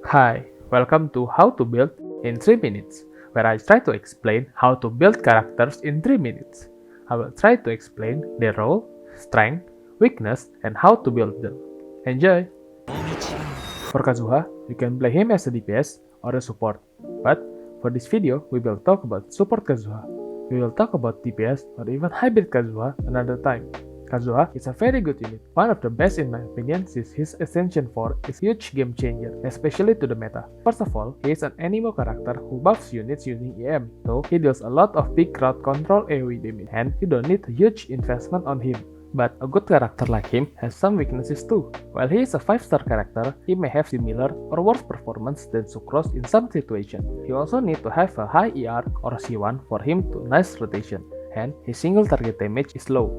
Hi, welcome to How to Build in 3 Minutes, where I try to explain how to build characters in 3 minutes. I will try to explain their role, strength, weakness, and how to build them. Enjoy! For Kazuha, you can play him as a DPS or a support, but for this video, we will talk about support Kazuha. We will talk about DPS or even hybrid Kazuha another time. Kazuha is a very good unit, one of the best in my opinion since his Ascension 4 is a huge game changer, especially to the meta. First of all, he is an animo character who buffs units using EM, so he deals a lot of big crowd control AoE damage, and you don't need a huge investment on him. But a good character like him has some weaknesses too. While he is a 5-star character, he may have similar or worse performance than Sucrose in some situations. He also needs to have a high ER or C1 for him to nice rotation, and his single target damage is low.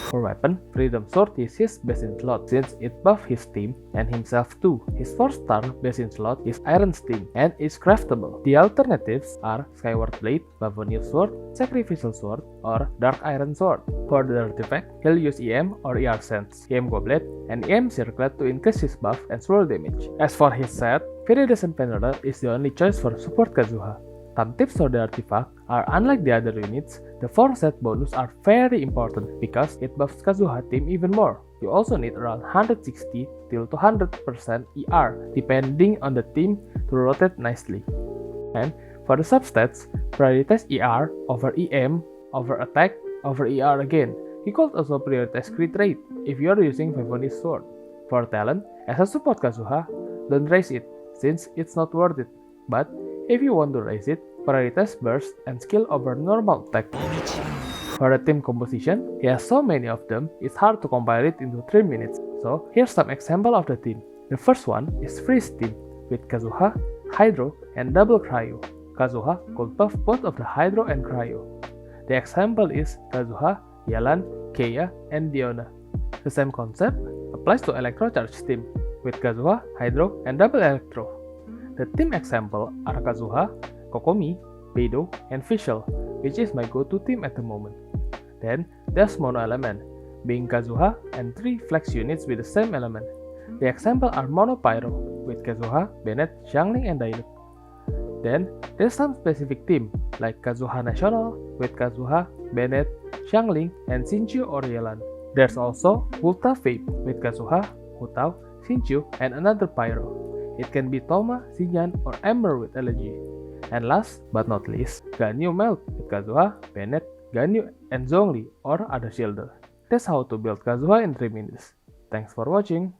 For weapon, Freedom Sword is his best in slot since it buffs his team and himself too. His 4-star best in slot is Iron Sting and is craftable. The alternatives are Skyward Blade, Bavonius Sword, Sacrificial Sword, or Dark Iron Sword. For the artifact, he'll use EM or ER Sense, EM Goblet, and EM Circlet to increase his buff and swirl damage. As for his set, Viridescent Venerer is the only choice for support Kazuha. Some tips for the artifact are unlike the other units, the 4 set bonus are very important because it buffs Kazuha team even more. You also need around 160 till 200% ER depending on the team to rotate nicely. And for the substats, prioritize ER over EM, over attack, over ER again. You could also prioritize crit rate if you are using Bavonius Sword. For talent, as a support Kazuha, don't raise it since it's not worth it. But if you want to raise it, prioritize burst and skill over normal attack. For the team composition, he has so many of them, it's hard to compile it into 3 minutes. So here's some example of the team. The first one is Freeze team with Kazuha, Hydro, and double Cryo. Kazuha could buff both of the Hydro and Cryo. The example is Kazuha, Yelan, Keia, and Diona. The same concept applies to electro-charge team with Kazuha, Hydro, and double Electro. The team example are Kazuha, Kokomi, Beidou, and Fischl, which is my go-to team at the moment. Then there's Mono Element, being Kazuha and 3 flex units with the same element. The example are Mono Pyro, with Kazuha, Bennett, Xiangling, and Diluc. Then there's some specific team, like Kazuha National, with Kazuha, Bennett, Xiangling, and Xinqiu or Yelan. There's also Ulta Vape, with Kazuha, Hutao, Xinqiu, and another Pyro. It can be Toma, Xinyan, or Ember with Elegy. And last but not least, Ganyu Melt with Kazuha, Bennett, Ganyu, and Zhongli or other shielder. That's how to build Kazuha in 3 minutes. Thanks for watching.